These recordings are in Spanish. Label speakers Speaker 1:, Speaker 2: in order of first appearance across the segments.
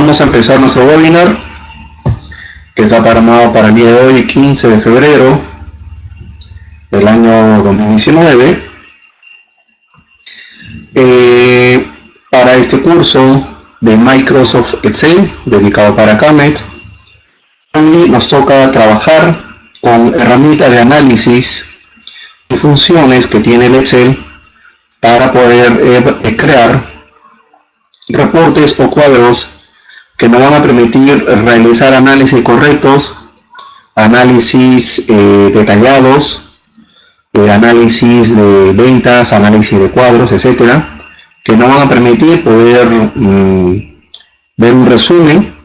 Speaker 1: vamos a empezar nuestro webinar, que está programado para el día de hoy, 15 de febrero del año 2019. Para este curso de Microsoft Excel, dedicado para CAMET, hoy nos toca trabajar con herramientas de análisis y funciones que tiene el Excel para poder crear reportes o cuadros que nos van a permitir realizar análisis correctos, análisis detallados, análisis de ventas, análisis de cuadros, etcétera, que nos van a permitir poder ver un resumen,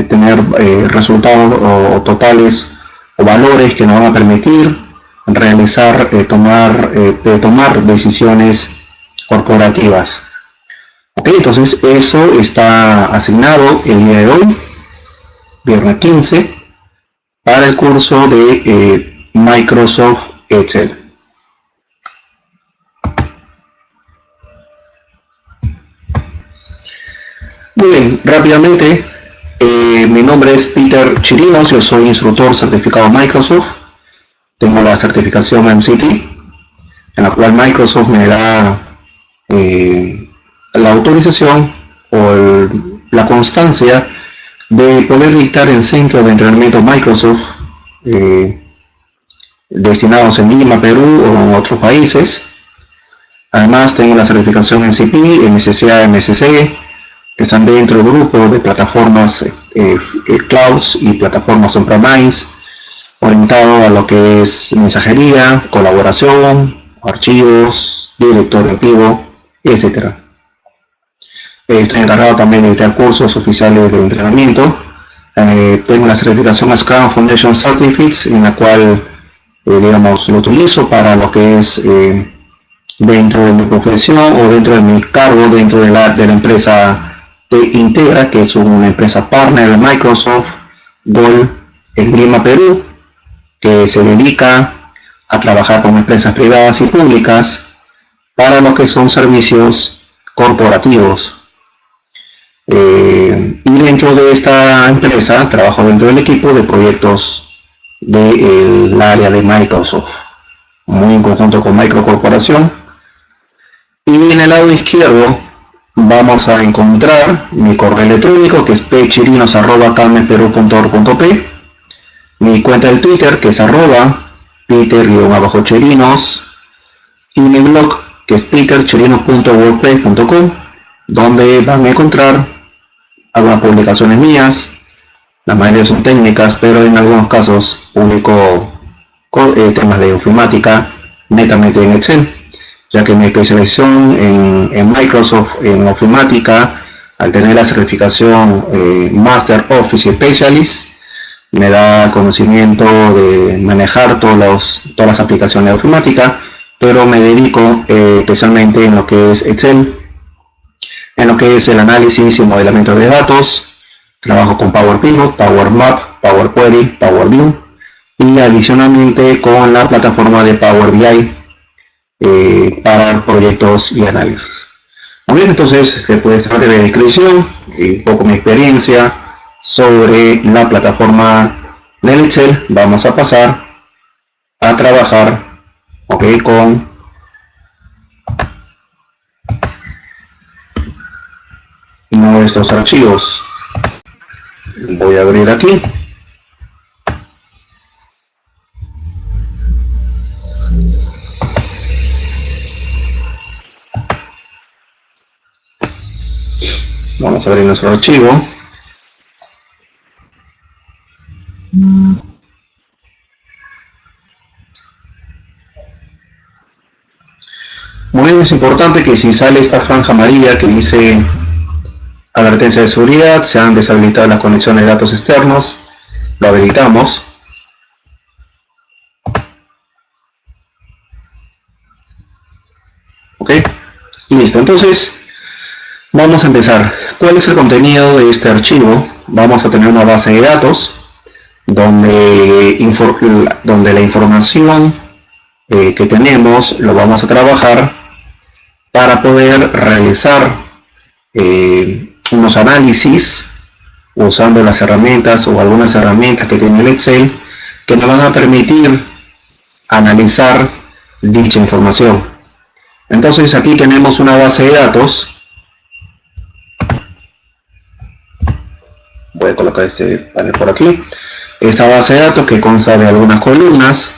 Speaker 1: tener resultados o totales o valores que nos van a permitir realizar, tomar decisiones corporativas. Ok, entonces eso está asignado el día de hoy, viernes 15, para el curso de Microsoft Excel. Muy bien, rápidamente, mi nombre es Peter Chirinos, yo soy instructor certificado Microsoft, tengo la certificación MCT, en la cual Microsoft me da la autorización o la constancia de poder dictar en centros de entrenamiento Microsoft destinados en Lima, Perú o en otros países. Además tengo la certificación en CP, MSCA, MSC, que están dentro del grupo de plataformas clouds y plataformas on-premise, orientado a lo que es mensajería, colaboración, archivos, directorio activo, etc. Estoy encargado también de dictar cursos oficiales de entrenamiento. Tengo la certificación Scrum Foundation Certificates, en la cual digamos, lo utilizo para lo que es dentro de mi profesión o dentro de mi cargo dentro de la empresa de Integra, que es una empresa partner de Microsoft Gold en Lima, Perú, que se dedica a trabajar con empresas privadas y públicas para lo que son servicios corporativos. Y dentro de esta empresa trabajo dentro del equipo de proyectos del área de Microsoft, muy en conjunto con Microcorporación. Y en el lado izquierdo vamos a encontrar mi correo electrónico, que es pchirinos@calmeperú.org.p, mi cuenta de Twitter, que es @peter_chirinos, y mi blog, que es peterchirinos.wordpress.com, donde van a encontrar algunas publicaciones mías. La mayoría son técnicas, pero en algunos casos publico temas de ofimática netamente en Excel, ya que mi especialización en Microsoft en ofimática, al tener la certificación Master Office Specialist, me da conocimiento de manejar todas las aplicaciones de ofimática, pero me dedico especialmente en lo que es Excel, en lo que es el análisis y modelamiento de datos. Trabajo con Power Pivot, Power Map, Power Query, Power View, y adicionalmente con la plataforma de Power BI para proyectos y análisis. Muy bien, entonces después de esta breve descripción y un poco mi experiencia sobre la plataforma del Excel, vamos a pasar a trabajar con nuestros archivos. Voy a abrir aquí. Vamos a abrir nuestro archivo. Muy bien, es importante que si sale esta franja amarilla que dice advertencia de seguridad, se han deshabilitado las conexiones de datos externos, lo habilitamos. Ok, listo. Entonces vamos a empezar. ¿Cuál es el contenido de este archivo? Vamos a tener una base de datos donde la información que tenemos lo vamos a trabajar para poder realizar unos análisis usando las herramientas o algunas herramientas que tiene el Excel que nos van a permitir analizar dicha información. Entonces aquí tenemos una base de datos. Voy a colocar este panel por aquí. Esta base de datos que consta de algunas columnas,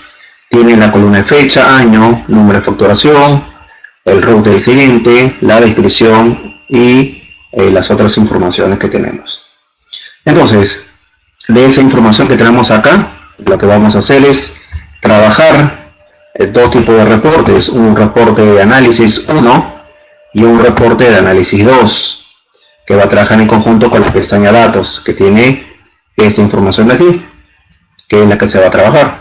Speaker 1: tiene la columna de fecha, año, número de facturación, el root del cliente, la descripción y las otras informaciones que tenemos. Entonces, de esa información que tenemos acá, lo que vamos a hacer es trabajar dos tipos de reportes, un reporte de análisis 1 y un reporte de análisis 2, que va a trabajar en conjunto con la pestaña datos, que tiene esta información de aquí, que es la que se va a trabajar.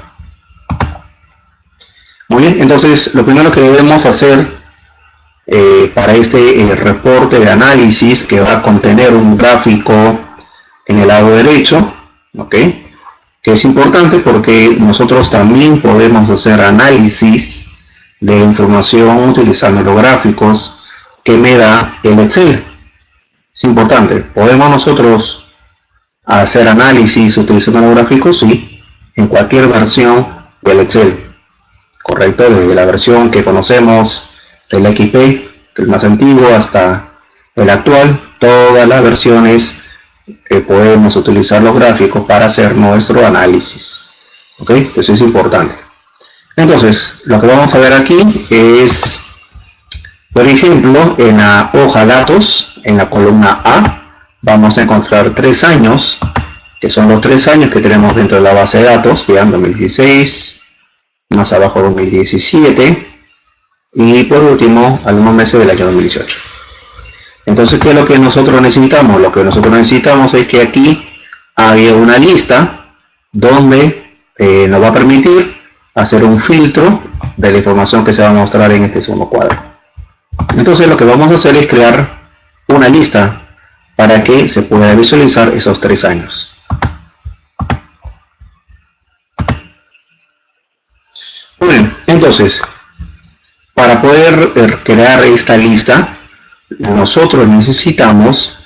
Speaker 1: Muy bien, entonces lo primero que debemos hacer para este reporte de análisis, que va a contener un gráfico en el lado derecho, ¿ok?, que es importante porque nosotros también podemos hacer análisis de información utilizando los gráficos que me da el Excel. Es importante, podemos nosotros hacer análisis utilizando los gráficos, sí, en cualquier versión del Excel, correcto, desde la versión que conocemos del XP, que es el más antiguo, hasta el actual, todas las versiones podemos utilizar los gráficos para hacer nuestro análisis. ¿Ok? Eso es importante. Entonces, lo que vamos a ver aquí es, por ejemplo, en la hoja datos, en la columna A, vamos a encontrar 3 años, que son los 3 años que tenemos dentro de la base de datos. Vean, 2016, más abajo 2017, y por último, algunos meses del año 2018. Entonces, ¿qué es lo que nosotros necesitamos? Lo que nosotros necesitamos es que aquí haya una lista donde nos va a permitir hacer un filtro de la información que se va a mostrar en este segundo cuadro. Entonces, lo que vamos a hacer es crear una lista para que se pueda visualizar esos 3 años. Bueno, entonces, para poder crear esta lista, nosotros necesitamos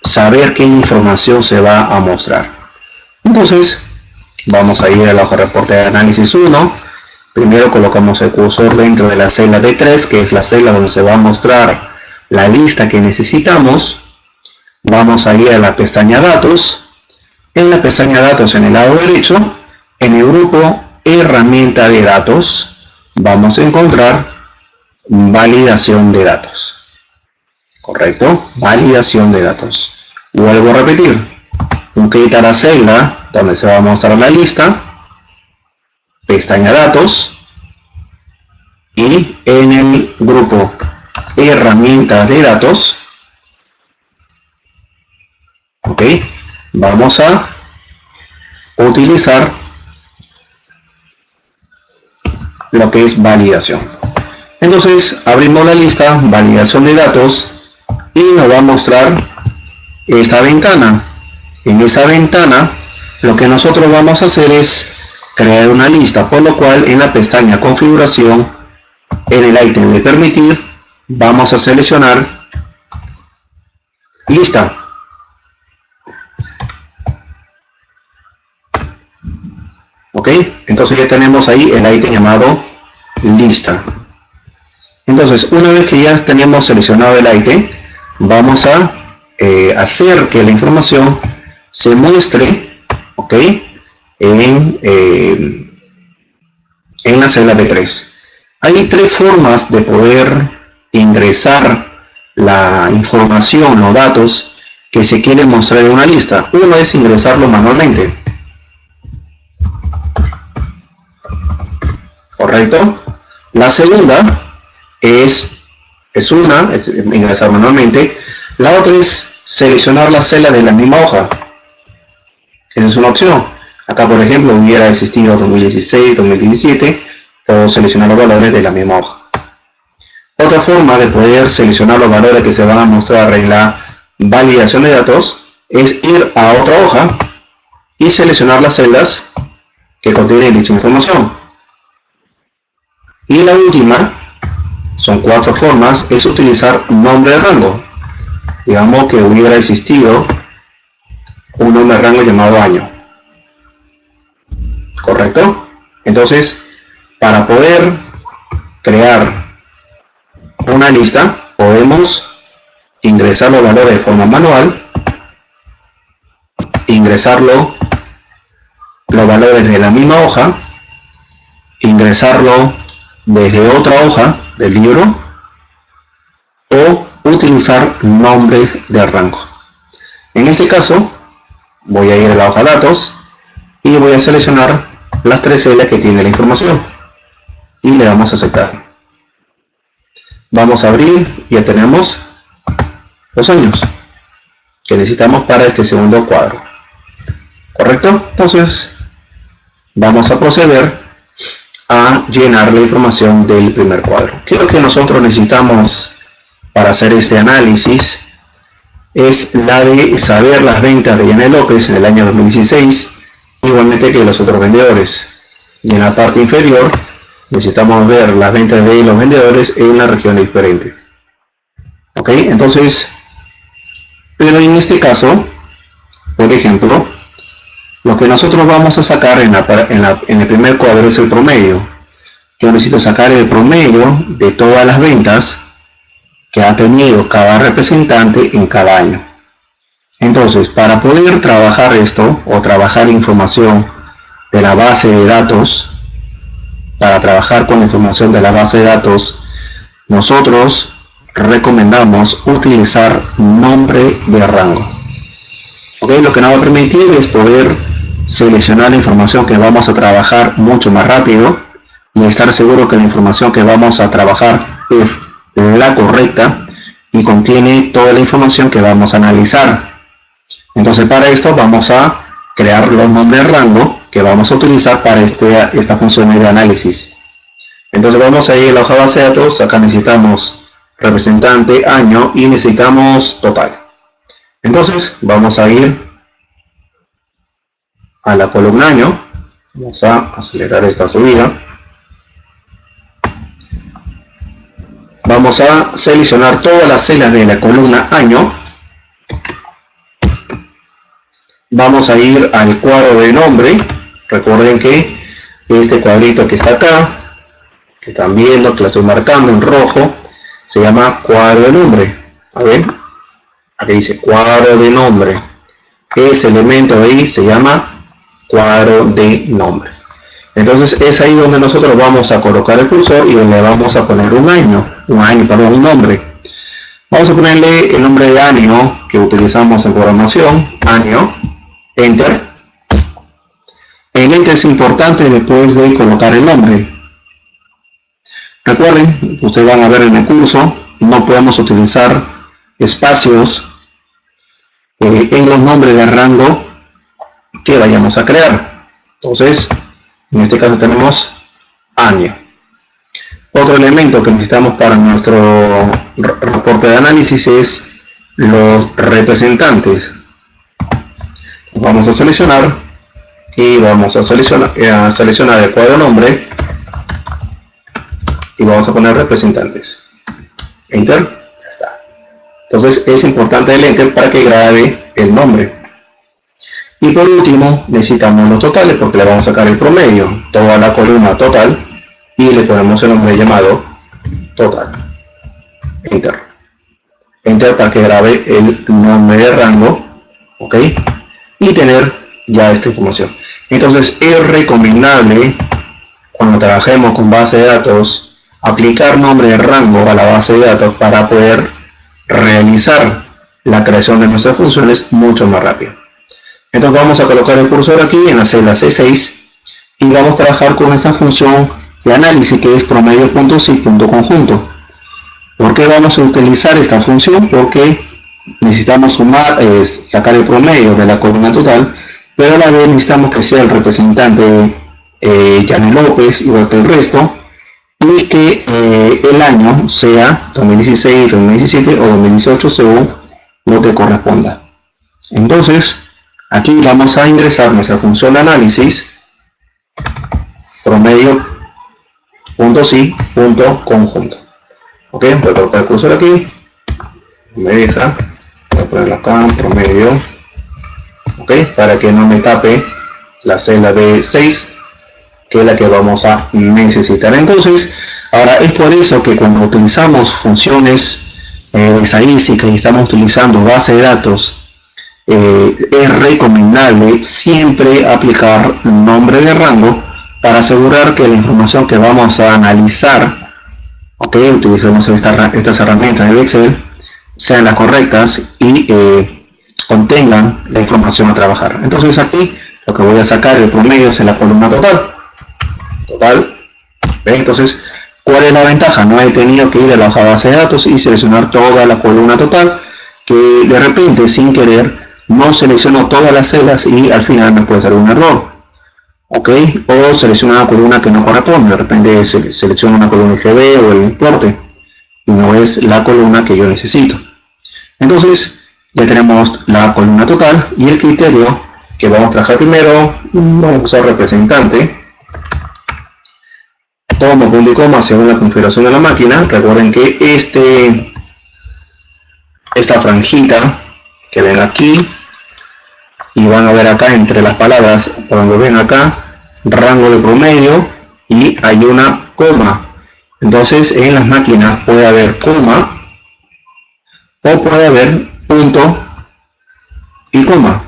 Speaker 1: saber qué información se va a mostrar. Entonces, vamos a ir a la hoja de reporte de análisis 1. Primero colocamos el cursor dentro de la celda D3, que es la celda donde se va a mostrar la lista que necesitamos. Vamos a ir a la pestaña datos. En la pestaña datos, en el lado derecho, en el grupo herramienta de datos, vamos a encontrar validación de datos. Correcto, validación de datos. Vuelvo a repetir, un clic a la celda donde se va a mostrar la lista, pestaña datos, y en el grupo herramientas de datos, ok, vamos a utilizar lo que es validación. Entonces abrimos la lista validación de datos y nos va a mostrar esta ventana. En esa ventana lo que nosotros vamos a hacer es crear una lista, por lo cual en la pestaña configuración, en el ítem de permitir, vamos a seleccionar lista. Ok, entonces ya tenemos ahí el ítem llamado lista. Entonces, una vez que ya tenemos seleccionado el ítem, vamos a hacer que la información se muestre, ¿ok?, en la celda B3. Hay 3 formas de poder ingresar la información, los datos que se quieren mostrar en una lista. Uno es ingresarlo manualmente. ¿Correcto? La segunda es ingresar manualmente. La otra es seleccionar la celda de la misma hoja. Esa es una opción. Acá, por ejemplo, hubiera existido 2016, 2017, puedo seleccionar los valores de la misma hoja. Otra forma de poder seleccionar los valores que se van a mostrar en la validación de datos es ir a otra hoja y seleccionar las celdas que contienen dicha información. Y la última, son 4 formas, es utilizar nombre de rango. Digamos que hubiera existido un nombre de rango llamado año. ¿Correcto? Entonces, para poder crear una lista, podemos ingresar los valores de forma manual, ingresarlo los valores de la misma hoja, ingresarlo desde otra hoja del libro o utilizar nombres de rango. En este caso voy a ir a la hoja datos y voy a seleccionar las tres celdas que tiene la información y le damos a aceptar. Vamos a abrir, ya tenemos los años que necesitamos para este segundo cuadro. ¿Correcto? Entonces vamos a proceder a llenar la información del primer cuadro. ¿Qué es lo que nosotros necesitamos para hacer este análisis? Es la de saber las ventas de Yanel López en el año 2016, igualmente que los otros vendedores. Y en la parte inferior necesitamos ver las ventas de los vendedores en las regiones diferentes. Ok, entonces, pero en este caso, por ejemplo, lo que nosotros vamos a sacar en el primer cuadro es el promedio. Yo necesito sacar el promedio de todas las ventas que ha tenido cada representante en cada año. Entonces, para poder trabajar esto o trabajar información de la base de datos, para trabajar con la información de la base de datos, nosotros recomendamos utilizar nombre de rango. ¿Ok? Lo que nos va a permitir es poder seleccionar la información que vamos a trabajar mucho más rápido y estar seguro que la información que vamos a trabajar es la correcta y contiene toda la información que vamos a analizar. Entonces, para esto vamos a crear los nombres de rango que vamos a utilizar para esta función de análisis. Entonces vamos a ir a la hoja base de datos. Acá necesitamos representante, año y necesitamos total. Entonces vamos a ir a la columna año. Vamos a acelerar esta subida. Vamos a seleccionar todas las celdas de la columna año. Vamos a ir al cuadro de nombre. Recuerden que este cuadrito que está acá, que están viendo, que lo estoy marcando en rojo, se llama cuadro de nombre. A ver, aquí dice cuadro de nombre. Este elemento ahí se llama cuadro de nombre. Entonces es ahí donde nosotros vamos a colocar el cursor y donde vamos a poner un nombre. Vamos a ponerle el nombre de año que utilizamos en programación, año, enter. El enter es importante después de colocar el nombre. Recuerden, ustedes van a ver en el curso, no podemos utilizar espacios en los nombres de rango que vayamos a crear. Entonces, en este caso tenemos año. Otro elemento que necesitamos para nuestro reporte de análisis es los representantes. Vamos a seleccionar y vamos a seleccionar el cuadro nombre y vamos a poner representantes. Enter. Ya está. Entonces es importante el enter para que grabe el nombre. Y por último necesitamos los totales porque le vamos a sacar el promedio, toda la columna total, y le ponemos el nombre llamado total. Enter. Enter para que grabe el nombre de rango. Ok. Y tener ya esta información. Entonces es recomendable cuando trabajemos con base de datos aplicar nombre de rango a la base de datos para poder realizar la creación de nuestras funciones mucho más rápido. Entonces vamos a colocar el cursor aquí en la celda C6 y vamos a trabajar con esta función de análisis que es promedio.si.conjunto. ¿Por qué vamos a utilizar esta función? Porque necesitamos sacar el promedio de la columna total, pero a la vez necesitamos que sea el representante Yanel López igual que el resto y que el año sea 2016, 2017 o 2018 según lo que corresponda. Entonces aquí vamos a ingresar nuestra función de análisis promedio.si.conjunto. Ok, voy a colocar el cursor aquí, me deja, voy a ponerlo acá, promedio, ¿ok? Para que no me tape la celda B6, que es la que vamos a necesitar. Entonces, ahora es por eso que cuando utilizamos funciones estadísticas y estamos utilizando base de datos, es recomendable siempre aplicar nombre de rango para asegurar que la información que vamos a analizar, ok, utilizamos estas herramientas de Excel, sean las correctas y contengan la información a trabajar. Entonces aquí lo que voy a sacar el promedio es en la columna total. ¿Ve? Entonces, ¿cuál es la ventaja? No he tenido que ir a la hoja base de datos y seleccionar toda la columna total, que de repente sin querer no selecciono todas las celdas y al final me puede salir un error, ok, o selecciono una columna que no corresponde, de repente selecciono una columna IGB o el importe y no es la columna que yo necesito. Entonces ya tenemos la columna total y el criterio que vamos a trabajar primero. Vamos a usar representante como punto y coma según la configuración de la máquina. Recuerden que esta franjita que ven aquí, y van a ver acá entre las palabras, cuando ven acá, rango de promedio y hay una coma. Entonces en las máquinas puede haber coma o puede haber punto y coma.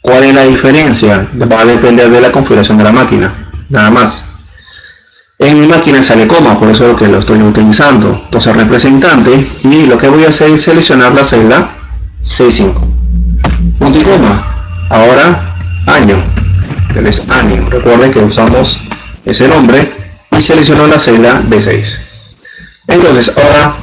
Speaker 1: ¿Cuál es la diferencia? Va a depender de la configuración de la máquina, nada más. En mi máquina sale coma, por eso es lo que lo estoy utilizando. Entonces representante, y lo que voy a hacer es seleccionar la celda C5, punto y coma. Ahora año, que es año. Recuerden que usamos ese nombre y selecciono la celda B6. Entonces ahora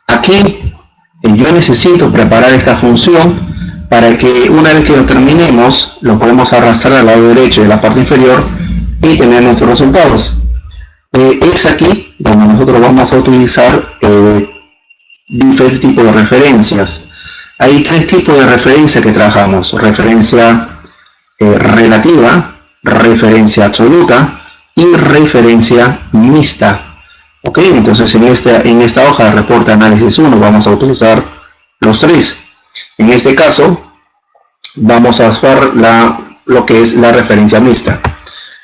Speaker 1: aquí yo necesito preparar esta función para que una vez que lo terminemos lo podemos arrastrar al lado derecho de la parte inferior y tener nuestros resultados. Es aquí donde nosotros vamos a utilizar diferentes tipos de referencias. Hay tres tipos de referencia que trabajamos: referencia relativa, referencia absoluta y referencia mixta. Ok, entonces en esta hoja de reporte análisis 1 vamos a utilizar los tres. En este caso vamos a usar lo que es la referencia mixta.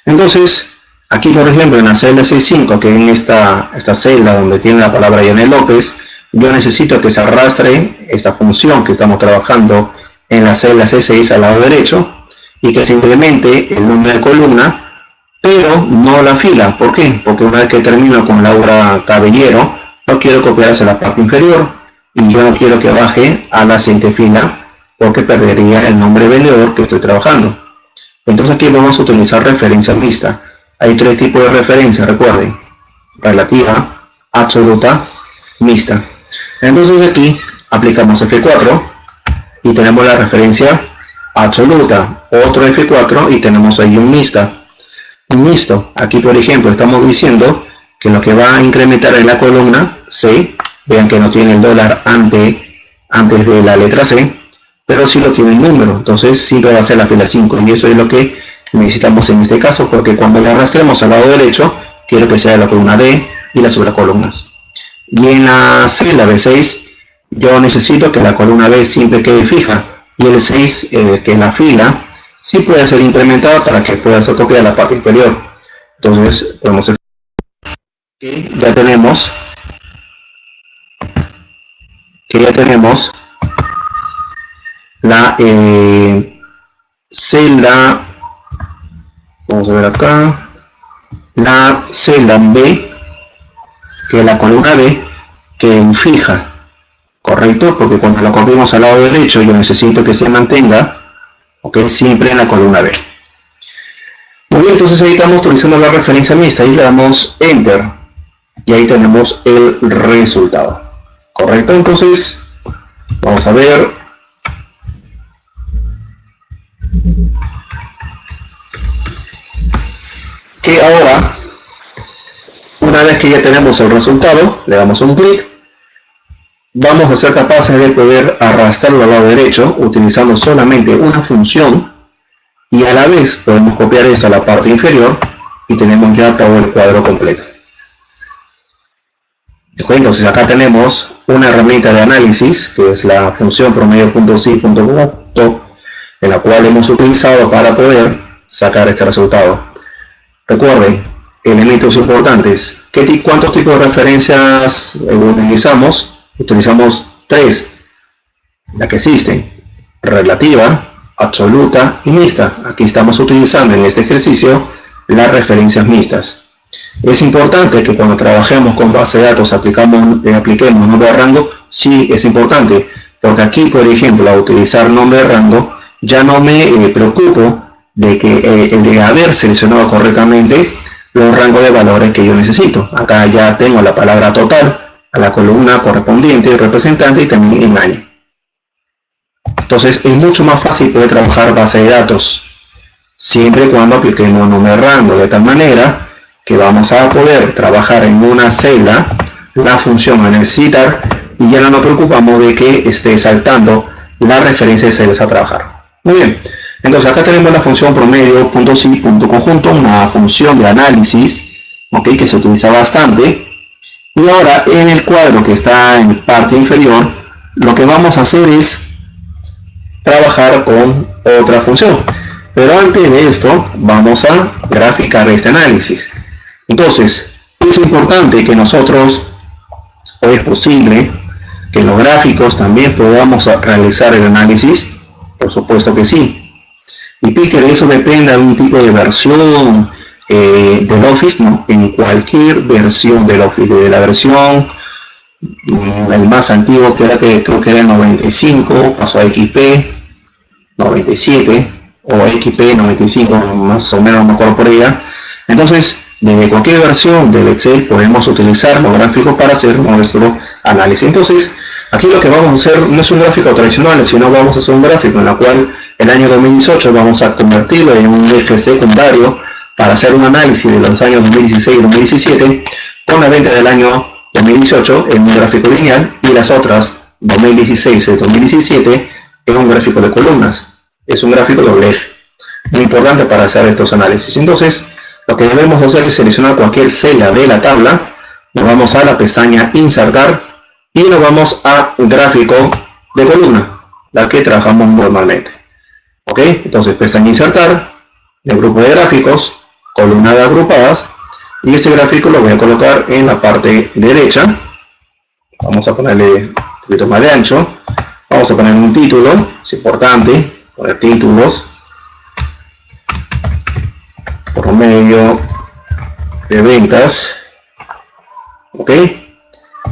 Speaker 1: Entonces aquí, por ejemplo, en la celda C5, que en esta celda donde tiene la palabra Yanel López, yo necesito que se arrastre esta función que estamos trabajando en la celda C6 al lado derecho y que se incremente el número de columna, pero no la fila. ¿Por qué? Porque una vez que termino con Laura Caballero, no quiero copiar hacia la parte inferior y yo no quiero que baje a la siguiente fila porque perdería el nombre vendedor que estoy trabajando. Entonces aquí vamos a utilizar referencia mixta. Hay tres tipos de referencia, recuerden: relativa, absoluta, mixta. Entonces aquí aplicamos F4 y tenemos la referencia absoluta, otro F4 y tenemos ahí un mixto. Aquí, por ejemplo, estamos diciendo que lo que va a incrementar en la columna C, vean que no tiene el dólar antes de la letra C, pero sí lo tiene el número, entonces siempre va a ser la fila 5 y eso es lo que necesitamos en este caso, porque cuando le arrastremos al lado derecho quiero que sea la columna D y las sobrecolumnas. Y en la celda B6 yo necesito que la columna B siempre quede fija y el 6 que en la fila sí puede ser incrementada para que pueda ser copiada a la parte inferior. Entonces podemos hacer que ya tenemos la celda, vamos a ver acá, la celda B, que es la columna B, que fija, correcto, porque cuando la copiamos al lado derecho yo necesito que se mantenga, ok, siempre en la columna B. Muy bien, entonces ahí estamos utilizando la referencia mixta y le damos enter y ahí tenemos el resultado, correcto. Entonces vamos a ver, que ahora, una vez que ya tenemos el resultado, le damos un clic, vamos a ser capaces de poder arrastrarlo al lado derecho utilizando solamente una función y a la vez podemos copiar esto a la parte inferior y tenemos ya todo el cuadro completo. Entonces acá tenemos una herramienta de análisis que es la función promedio.si.punto. en la cual hemos utilizado para poder sacar este resultado. Recuerden, elementos importantes. ¿Cuántos tipos de referencias utilizamos? Utilizamos 3, las que existen: relativa, absoluta y mixta. Aquí estamos utilizando en este ejercicio las referencias mixtas. Es importante que cuando trabajemos con base de datos apliquemos nombre de rango. Sí, es importante, porque aquí, por ejemplo, al utilizar nombre de rango, ya no me preocupo de haber seleccionado correctamente los rangos de valores que yo necesito. Acá ya tengo la palabra total, a la columna correspondiente, representante y también en año. Entonces es mucho más fácil poder trabajar base de datos, siempre y cuando apliquemos nombre de rango, de tal manera que vamos a poder trabajar en una celda la función a necesitar y ya no nos preocupamos de que esté saltando la referencia de celdas a trabajar. Muy bien, entonces acá tenemos la función promedio .si .conjunto, una función de análisis, ¿okay?, que se utiliza bastante. Y ahora en el cuadro que está en parte inferior, lo que vamos a hacer es trabajar con otra función. Pero antes de esto vamos a graficar este análisis. Entonces es importante que nosotros, o es posible que en los gráficos también podamos realizar el análisis. Por supuesto que sí. Y Picker, eso depende de un tipo de versión del Office, ¿no? En cualquier versión del Office, de la versión el más antiguo, que era, creo que era el 95, pasó a XP 97 o XP 95, más o menos, no me acuerdo por ella. Entonces, desde cualquier versión del Excel podemos utilizar los gráficos para hacer nuestro análisis. Entonces, aquí lo que vamos a hacer no es un gráfico tradicional, sino vamos a hacer un gráfico en el cual el año 2018 vamos a convertirlo en un eje secundario para hacer un análisis de los años 2016 y 2017 con la venta del año 2018 en un gráfico lineal y las otras 2016 y 2017 en un gráfico de columnas. Es un gráfico doble eje, muy importante para hacer estos análisis. Entonces, lo que debemos hacer es seleccionar cualquier celda de la tabla, nos vamos a la pestaña insertar y nos vamos a gráfico de columna, la que trabajamos normalmente. Ok, entonces pestaña insertar, el grupo de gráficos, columna de agrupadas, y este gráfico lo voy a colocar en la parte derecha. Vamos a ponerle un poquito más de ancho, vamos a poner un título, es importante poner títulos, promedio de ventas. Ok,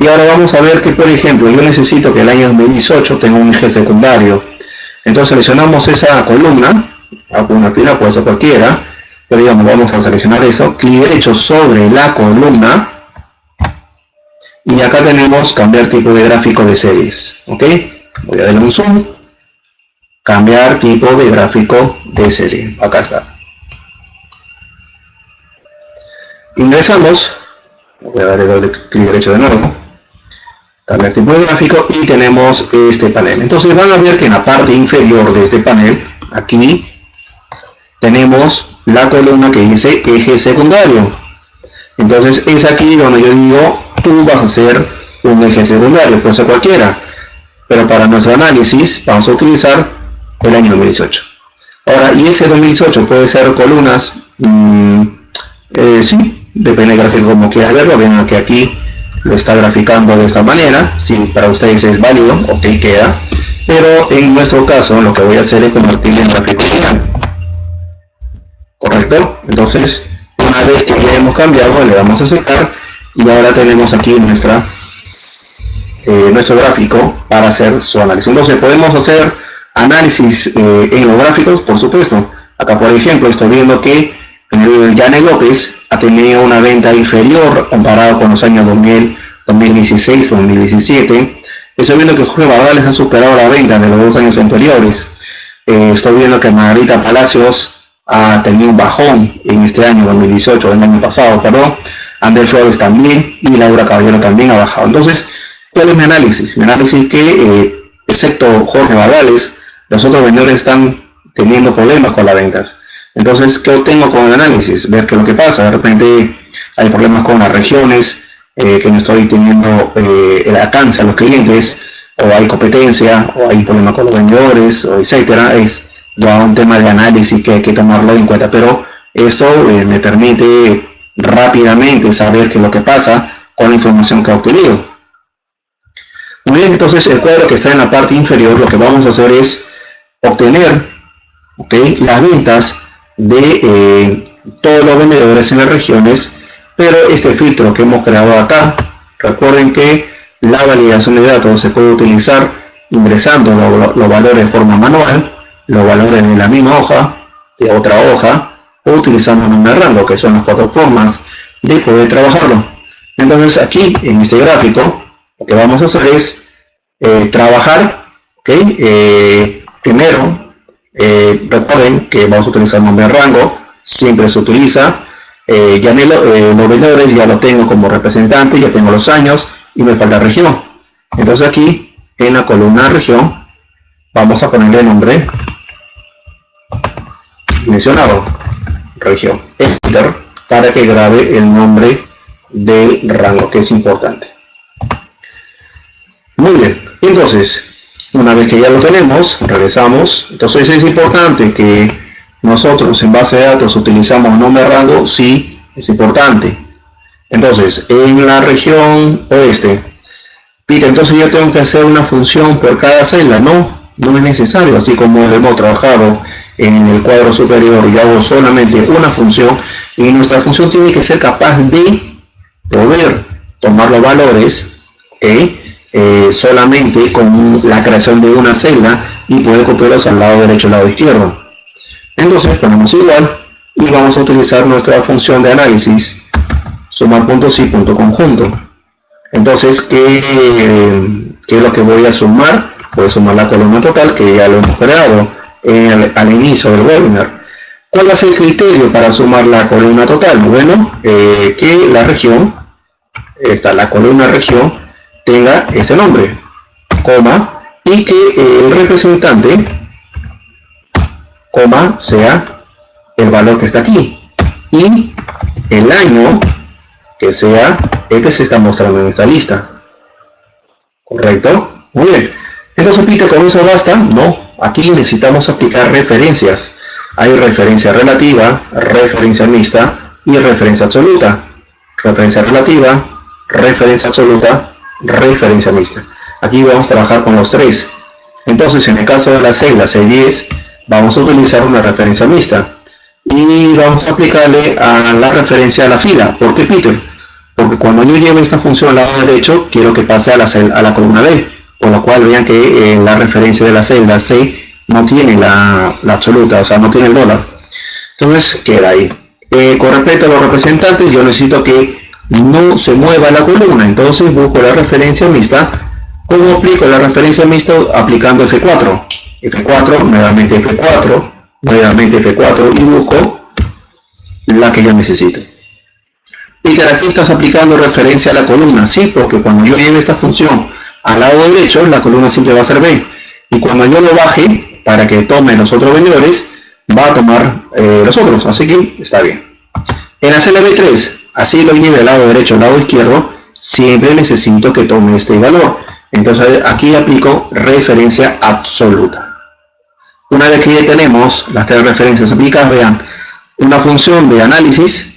Speaker 1: y ahora vamos a ver que, por ejemplo, yo necesito que el año 2018 tenga un eje secundario. Entonces seleccionamos esa columna, al final puede ser cualquiera, pero digamos, vamos a seleccionar eso, clic derecho sobre la columna, y acá tenemos cambiar tipo de gráfico de series. Ok, voy a darle un zoom, cambiar tipo de gráfico de serie, acá está. Ingresamos, voy a darle doble clic derecho de nuevo, cambiar tipo de gráfico y tenemos este panel. Entonces van a ver que en la parte inferior de este panel, aquí tenemos la columna que dice eje secundario. Entonces es aquí donde yo digo, tú vas a hacer un eje secundario, puede ser cualquiera, pero para nuestro análisis vamos a utilizar el año 2018. Ahora, y ese 2018 puede ser columnas, sí, depende del gráfico como quiera verlo. Ven que aquí lo está graficando de esta manera. Si para ustedes es válido, ok, queda, pero en nuestro caso lo que voy a hacer es convertirlo en gráfico final. Correcto. Entonces, una vez que ya hemos cambiado, le damos a aceptar y ahora tenemos aquí nuestro gráfico para hacer su análisis. Entonces podemos hacer análisis en los gráficos, por supuesto. Acá, por ejemplo, estoy viendo que Janet López ha tenido una venta inferior comparado con los años 2016, 2017. Estoy viendo que Jorge Bardales ha superado la venta de los 2 años anteriores. Estoy viendo que Margarita Palacios ha tenido un bajón en este año 2018, el año pasado, perdón. Ander Flores también y Laura Caballero también ha bajado. Entonces, ¿cuál es mi análisis? Mi análisis es que, excepto Jorge Bardales, los otros vendedores están teniendo problemas con las ventas. Entonces, ¿qué obtengo con el análisis? Ver qué es lo que pasa. De repente hay problemas con las regiones, que no estoy teniendo el alcance a los clientes, o hay competencia, o hay problemas con los vendedores, o etcétera. Es ya un tema de análisis que hay que tomarlo en cuenta, pero esto me permite rápidamente saber qué es lo que pasa con la información que ha obtenido. Muy bien, entonces el cuadro que está en la parte inferior, lo que vamos a hacer es obtener, ¿okay?, las ventas de todos los vendedores en las regiones, pero este filtro que hemos creado acá, recuerden que la validación de datos se puede utilizar ingresando los valores de forma manual, los valores de la misma hoja, de otra hoja, o utilizando un nombre de rango, que son las 4 formas de poder trabajarlo. Entonces aquí en este gráfico lo que vamos a hacer es trabajar, ¿okay? Primero recuerden que vamos a utilizar el nombre de rango, siempre se utiliza. Ya los vendedores ya lo tengo como representante, ya tengo los años y me falta región. Entonces aquí en la columna región vamos a ponerle nombre mencionado, región, enter, para que grabe el nombre del rango, que es importante. Muy bien, entonces una vez que ya lo tenemos, regresamos. Entonces es importante que nosotros en base de datos utilizamos nombre de rango, sí, es importante. Entonces en la región oeste, Peter, entonces yo tengo que hacer una función por cada celda. No es necesario. Así como hemos trabajado en el cuadro superior, yo hago solamente una función, y nuestra función tiene que ser capaz de poder tomar los valores, solamente con la creación de una celda, y poder copiarlos al lado derecho, al lado izquierdo. Entonces ponemos igual y vamos a utilizar nuestra función de análisis, sumar.si.conjunto. Entonces, ¿qué es lo que voy a sumar? Voy a sumar la columna total, que ya lo hemos creado al inicio del webinar. ¿Cuál va a ser el criterio para sumar la columna total? Bueno, que la región, la columna región, tenga ese nombre, coma, y que el representante, coma, sea el valor que está aquí, y el año que sea el que se está mostrando en esta lista. ¿Correcto? Muy bien. Entonces, Peter, ¿con eso basta? No, aquí necesitamos aplicar referencias. Hay referencia relativa, referencia mixta y referencia absoluta. Referencia relativa, referencia absoluta, referencia mixta. Aquí vamos a trabajar con los tres. Entonces, en el caso de la celda C10, vamos a utilizar una referencia mixta. Y vamos a aplicarle a la referencia a la fila. ¿Por qué, Peter? Porque cuando yo lleve esta función al lado derecho, quiero que pase a la columna B, por lo cual vean que la referencia de la celda C no tiene la absoluta, o sea, no tiene el dólar. Entonces queda ahí. Con respecto a los representantes, yo necesito que no se mueva la columna, entonces busco la referencia mixta. ¿Cómo aplico la referencia mixta? Aplicando F4. F4, nuevamente F4, nuevamente F4, y busco la que yo necesito. Peter, aquí estás aplicando referencia a la columna. Sí, porque cuando yo lleve esta función al lado derecho, la columna siempre va a ser B. Y cuando yo lo baje, para que tome los otros vendedores, va a tomar los otros. Así que está bien. En la celda B3, así lo lleve al lado derecho, al lado izquierdo, siempre necesito que tome este valor. Entonces aquí aplico referencia absoluta. Una vez que ya tenemos las tres referencias aplicadas, vean, una función de análisis,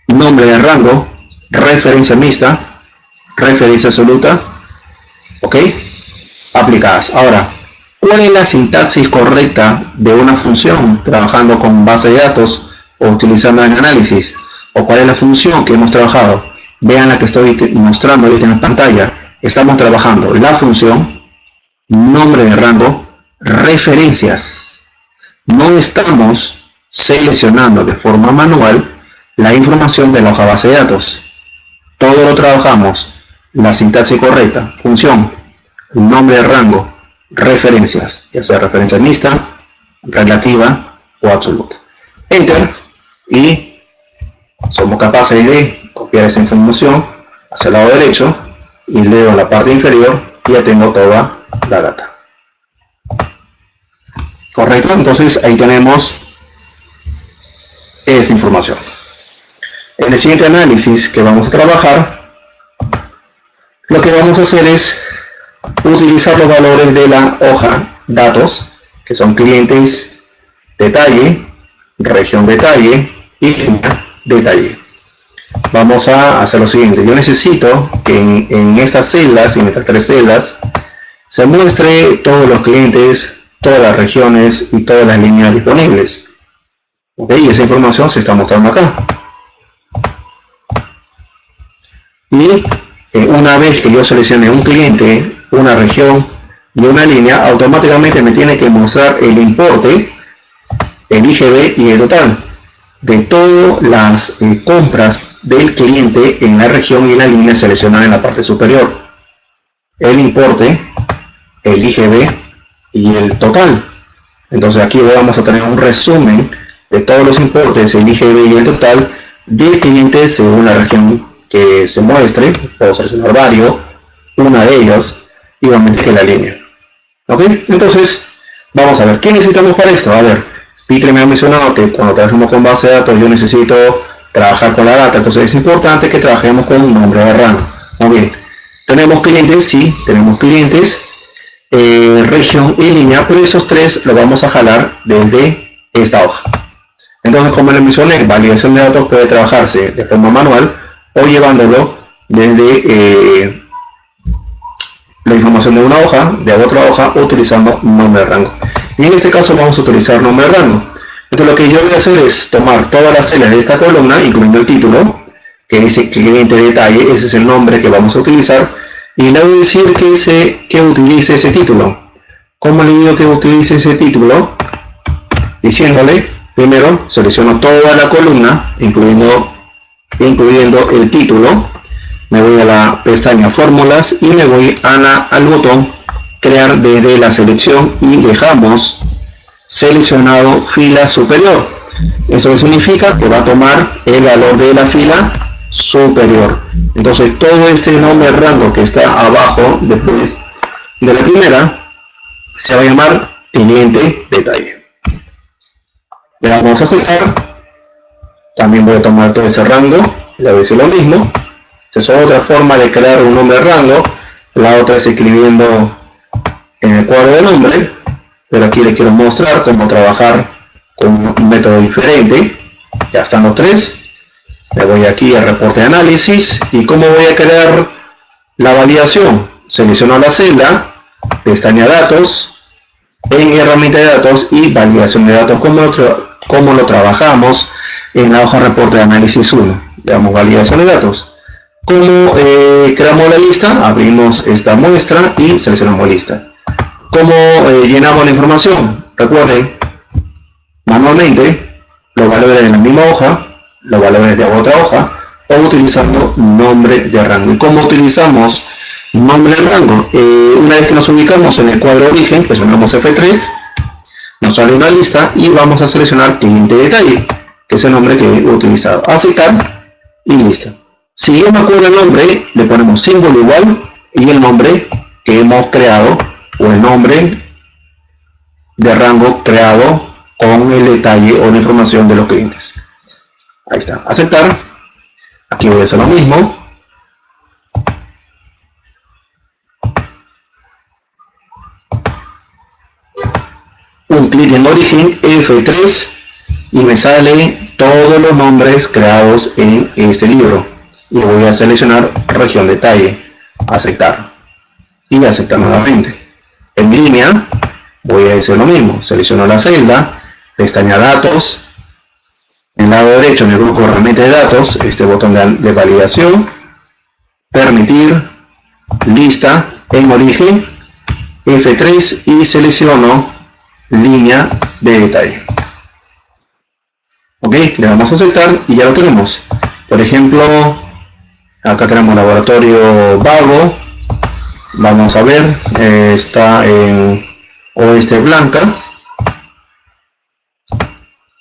Speaker 1: nombre de rango, referencia mixta, referencia absoluta, ok, aplicadas. Ahora, ¿cuál es la sintaxis correcta de una función trabajando con base de datos o utilizando en análisis? ¿O cuál es la función que hemos trabajado? Vean la que estoy mostrando ahorita en pantalla. Estamos trabajando la función, nombre de rango, referencias. No estamos seleccionando de forma manual la información de la hoja base de datos. Todo lo trabajamos, la sintaxis correcta, función, nombre de rango, referencias, ya sea referencia mixta, relativa o absoluta. Enter, y somos capaces de copiar esa información hacia el lado derecho, y leo la parte inferior y ya tengo toda la data. Correcto, entonces ahí tenemos esta información. En el siguiente análisis que vamos a trabajar, lo que vamos a hacer es utilizar los valores de la hoja datos que son clientes detalle, región detalle y línea detalle. Vamos a hacer lo siguiente. Yo necesito que en estas celdas, en estas tres celdas, se muestre todos los clientes, todas las regiones y todas las líneas disponibles. ¿Ok? Y esa información se está mostrando acá. Y una vez que yo seleccione un cliente, una región y una línea, automáticamente me tiene que mostrar el importe, el IGB y el total de todas las compras del cliente en la región y la línea seleccionada en la parte superior. El importe, el IGB y el total. Entonces aquí vamos a tener un resumen de todos los importes, el IGB y el total del cliente según la región que se muestre. Puedo seleccionar varios, una de ellas, igualmente que la línea. ¿Ok? Entonces vamos a ver qué necesitamos para esto. A ver, Peter me ha mencionado que cuando trabajamos con base de datos yo necesito trabajar con la data, entonces es importante que trabajemos con un nombre de rango. Muy bien, tenemos clientes, sí, tenemos clientes, región y línea, pero esos tres los vamos a jalar desde esta hoja. Entonces, como les mencioné, validación de datos puede trabajarse de forma manual o llevándolo desde la información de una hoja, de otra hoja, utilizando nombre de rango. Y en este caso vamos a utilizar nombre de rango. Entonces lo que yo voy a hacer es tomar todas las celdas de esta columna, incluyendo el título, que dice cliente detalle, ese es el nombre que vamos a utilizar, y le voy a decir que utilice ese título. ¿Cómo le digo que utilice ese título? Diciéndole, primero selecciono toda la columna, incluyendo el título, me voy a la pestaña fórmulas y me voy al botón crear desde la selección y dejamos seleccionado fila superior. Eso significa que va a tomar el valor de la fila superior. Entonces todo este nombre de rango que está abajo después de la primera se va a llamar cliente detalle. Le vamos a aceptar. También voy a tomar todo ese rango, le voy a decir lo mismo. Esa es otra forma de crear un nombre de rango. La otra es escribiendo en el cuadro de nombre, pero aquí les quiero mostrar cómo trabajar con un método diferente. Ya están los tres. Me voy aquí a reporte de análisis y cómo voy a crear la validación. Selecciono la celda, pestaña datos, en herramienta de datos y validación de datos, como lo trabajamos en la hoja reporte de análisis 1. Le damos validación de datos. Como creamos la lista, abrimos esta muestra y seleccionamos lista. ¿Cómo llenamos la información? Recuerden, manualmente, los valores de la misma hoja, los valores de otra hoja, o utilizando nombre de rango. ¿Y cómo utilizamos nombre de rango? Una vez que nos ubicamos en el cuadro de origen, presionamos F3, nos sale una lista y vamos a seleccionar cliente detalle, que es el nombre que he utilizado. Aceptar y listo. Si yo me acuerdo el nombre, le ponemos símbolo igual y el nombre que hemos creado, o el nombre de rango creado con el detalle o la información de los clientes. Ahí está, aceptar. Aquí voy a hacer lo mismo. Un clic en origen, F3, y me sale todos los nombres creados en este libro. Y voy a seleccionar región detalle, aceptar. Y aceptar nuevamente. En línea voy a hacer lo mismo, selecciono la celda, pestaña datos, en el lado derecho en el grupo herramienta de datos, este botón de validación, permitir, lista, en origen, F3 y selecciono línea de detalle. Ok, le damos a aceptar y ya lo tenemos. Por ejemplo, acá tenemos laboratorio vago. Vamos a ver, está en oeste blanca.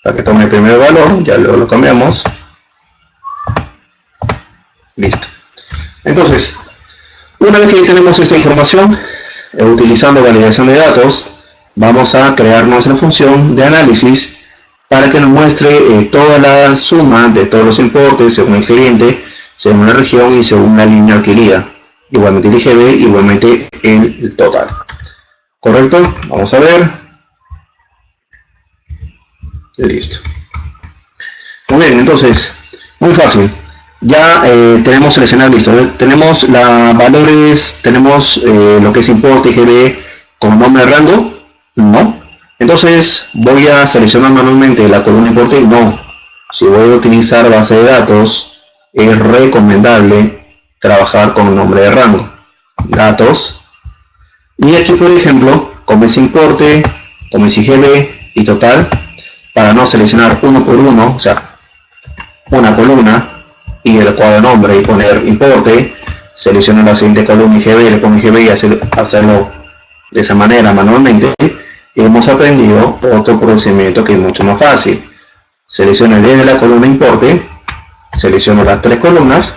Speaker 1: Para que tome el primer valor, ya luego lo cambiamos. Listo. Entonces, una vez que tenemos esta información, utilizando validación de datos, vamos a crear nuestra función de análisis para que nos muestre toda la suma de todos los importes según el cliente, según la región y según la línea adquirida. Igualmente el IGB, igualmente el total. ¿Correcto? Vamos a ver. Listo. Muy bien, entonces, muy fácil. Ya tenemos seleccionado, listo. Tenemos valores, tenemos lo que es importe GB con nombre de rango, no. Entonces voy a seleccionar manualmente la columna importe, no. Si voy a utilizar base de datos, es recomendable trabajar con nombre de rango. Datos. Y aquí, por ejemplo, como es importe, como es IGB y total, para no seleccionar uno por uno, o sea, una columna y el cuadro nombre y poner importe, selecciono la siguiente columna IGB, le pongo IGB y hacerlo de esa manera manualmente. Y hemos aprendido otro procedimiento que es mucho más fácil. Selecciono desde la columna importe, selecciono las tres columnas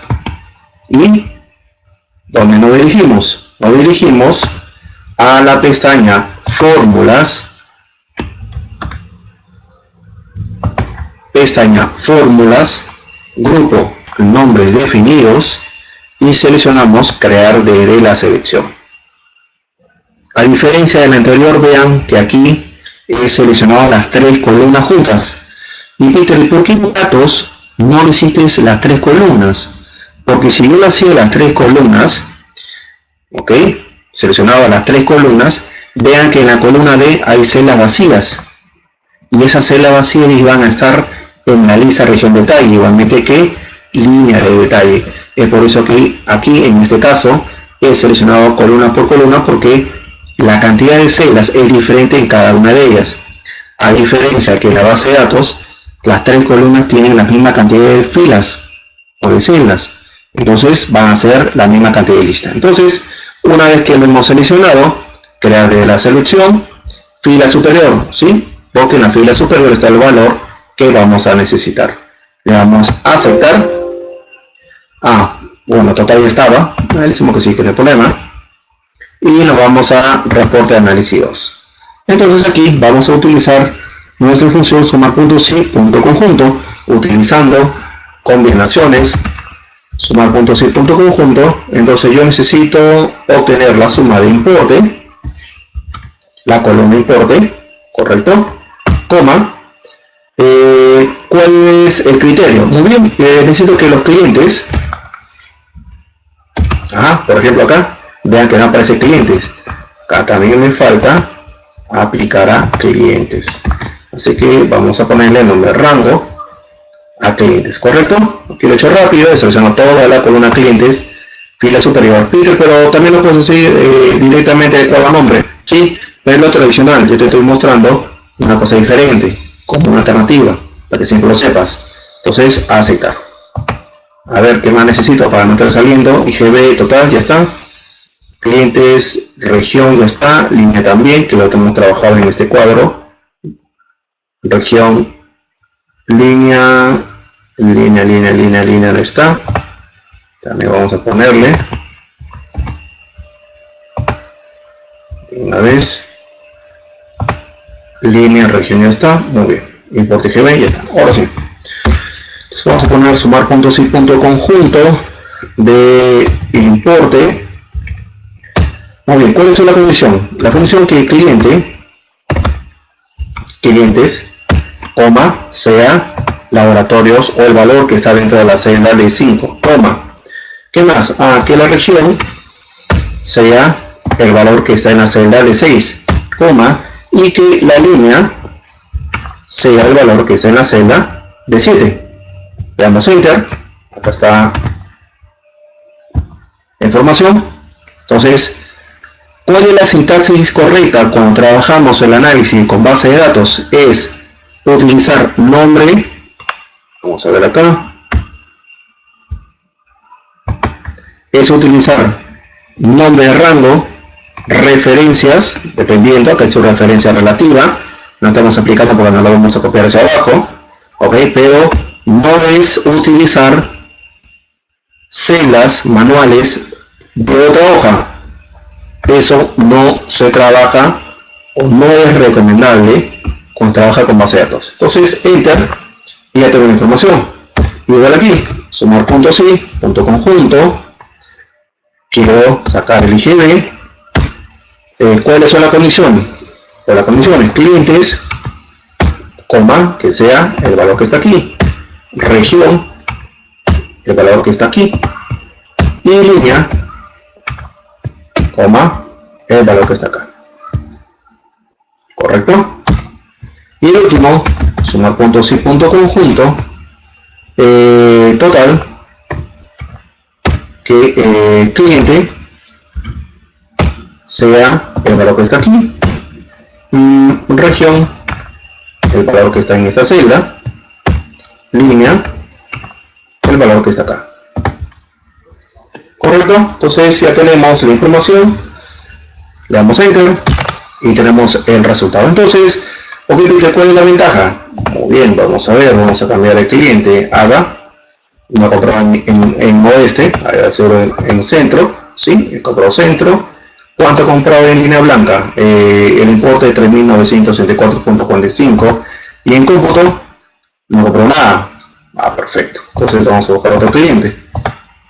Speaker 1: y ¿dónde nos dirigimos? Nos dirigimos a la pestaña Fórmulas, grupo nombres definidos y seleccionamos crear desde la selección. A diferencia del anterior, vean que aquí he seleccionado las tres columnas juntas. Y Peter, ¿por qué en datos no le hiciste las tres columnas? Porque si yo le hacía las tres columnas, ok, seleccionaba las tres columnas, vean que en la columna D hay celdas vacías. Y esas celdas vacías van a estar en la lista región detalle, igualmente que línea de detalle. Es por eso que aquí en este caso he seleccionado columna por columna, porque la cantidad de celdas es diferente en cada una de ellas. A diferencia que en la base de datos, las tres columnas tienen la misma cantidad de filas o de celdas. Entonces van a ser la misma cantidad de listas. Entonces, una vez que lo hemos seleccionado, crear de la selección, fila superior, ¿sí? Porque en la fila superior está el valor que vamos a necesitar. Le damos a aceptar. Bueno, total ya estaba. Le decimos que sí, que no hay problema. Y nos vamos a reporte de análisis 2. Entonces aquí vamos a utilizar nuestra función sumar.si.conjunto utilizando combinaciones sumar.si.conjunto. Entonces yo necesito obtener la suma de importe, la columna importe, correcto, coma. ¿Cuál es el criterio? Muy bien, necesito que los clientes, por ejemplo acá, vean que no aparece clientes. Acá también me falta aplicar a clientes. Así que vamos a ponerle el nombre rango a clientes, ¿correcto? Aquí lo he hecho rápido, selecciono toda la columna clientes, fila superior. Peter, pero también lo puedes decir directamente de cuadro nombre. Sí, pero es lo tradicional. Yo te estoy mostrando una cosa diferente, como una alternativa, para que siempre lo sepas. Entonces, a aceptar. A ver, ¿qué más necesito para no estar saliendo? IGB total, ya está. Clientes, región, ya está. Línea también, que lo tenemos trabajado en este cuadro. Región, línea, no está. También vamos a ponerle. Una vez. Línea, región, ya está. Muy bien. Importe GB, ya está. Ahora sí. Entonces vamos a poner sumar.si.conjunto de importe. Muy bien, ¿cuál es la condición? La condición que clientes, coma, sea laboratorios o el valor que está dentro de la celda de 5, coma. ¿Qué más? Que la región sea el valor que está en la celda de 6, coma, y que la línea sea el valor que está en la celda de 7. Le damos enter, acá está la información. Entonces, ¿cuál es la sintaxis correcta cuando trabajamos el análisis con base de datos? Es utilizar nombre, vamos a ver acá, es utilizar nombre de rango, referencias, dependiendo, acá es su referencia relativa, no estamos aplicando porque no lo vamos a copiar hacia abajo, ok, pero no es utilizar celdas manuales de otra hoja. Eso no se trabaja o no es recomendable cuando trabaja con base de datos. Entonces, enter, y ya tengo la información. Igual aquí, sumar.si.conjunto, quiero sacar el IGB. ¿Cuáles son las condiciones? Pues las condiciones, clientes, coma, que sea el valor que está aquí, región, el valor que está aquí, y línea, coma, el valor que está acá. ¿Correcto? Y el último, sumar puntos y punto conjunto, total, que cliente sea el valor que está aquí, región, el valor que está en esta celda, línea, el valor que está acá. ¿Correcto? Entonces ya tenemos la información, le damos enter y tenemos el resultado. Entonces, ok, ¿cuál es la ventaja? Muy bien, vamos a ver, vamos a cambiar el cliente, haga, no compraba en oeste, en centro, ¿sí? He comprado centro. ¿Cuánto he comprado en línea blanca? El importe de 3.964.45 y en cómputo no compró nada. Ah, perfecto. Entonces vamos a buscar otro cliente.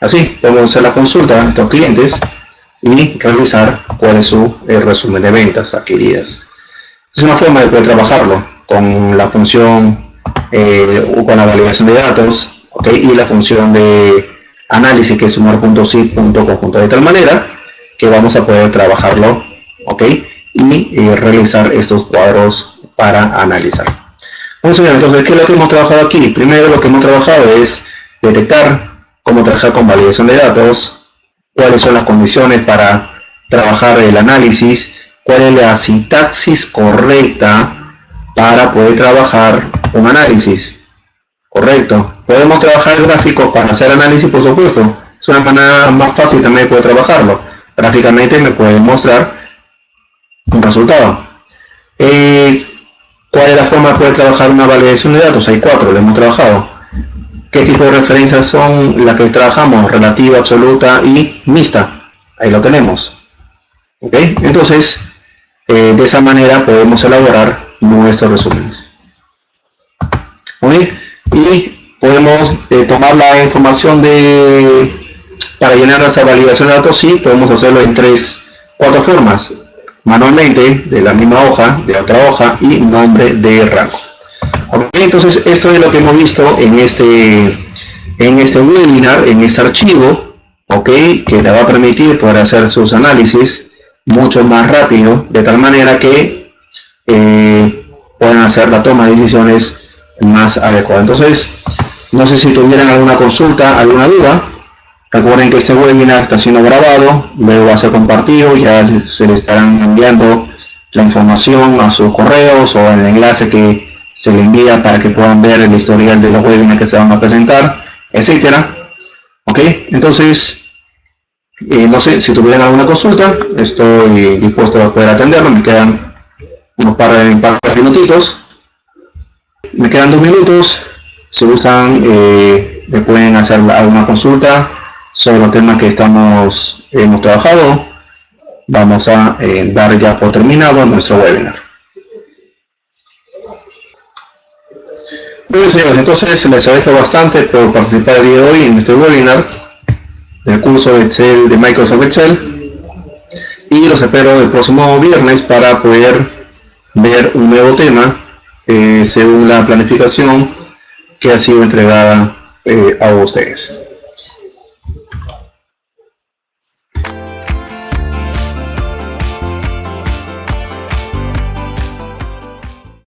Speaker 1: Así, podemos hacer la consulta a estos clientes y revisar cuál es su resumen de ventas adquiridas. Es una forma de poder trabajarlo con la función o con la validación de datos, ¿okay? Y la función de análisis, que es sumar puntos y punto conjunto, de tal manera que vamos a poder trabajarlo, ¿okay? Y realizar estos cuadros para analizar. Vamos a ver entonces qué es lo que hemos trabajado aquí. Primero, lo que hemos trabajado es detectar cómo trabajar con validación de datos, cuáles son las condiciones para trabajar el análisis, cuál es la sintaxis correcta para poder trabajar un análisis. Correcto. Podemos trabajar gráficos para hacer análisis, por supuesto. Es una manera más fácil también de poder trabajarlo. Gráficamente me puede mostrar un resultado. ¿Cuál es la forma de poder trabajar una validación de datos? Hay 4, lo hemos trabajado. ¿Qué tipo de referencias son las que trabajamos? Relativa, absoluta y mixta. Ahí lo tenemos. ¿Ok? Entonces, de esa manera podemos elaborar nuestros resúmenes. ¿Ok? Y podemos tomar la información para llenar nuestra validación de datos. Sí, podemos hacerlo en 4 formas. Manualmente, de la misma hoja, de otra hoja y nombre de rango. Okay, entonces esto es lo que hemos visto en este webinar, en este archivo, okay, que le va a permitir poder hacer sus análisis mucho más rápido, de tal manera que puedan hacer la toma de decisiones más adecuada. Entonces, no sé si tuvieran alguna consulta, alguna duda. Recuerden que este webinar está siendo grabado, luego va a ser compartido, ya se le estarán enviando la información a sus correos o el enlace que se le envía para que puedan ver el historial de los webinars que se van a presentar, etcétera. Ok, entonces, no sé si tuvieran alguna consulta, estoy dispuesto a poder atenderlo. Me quedan un par de minutitos. Me quedan 2 minutos. Si gustan, me pueden hacer alguna consulta sobre los temas que hemos trabajado. Vamos a dar ya por terminado nuestro webinar. Bueno, señores, entonces les agradezco bastante por participar el día de hoy en este webinar del curso de Excel de Microsoft Excel, y los espero el próximo viernes para poder ver un nuevo tema según la planificación que ha sido entregada a ustedes.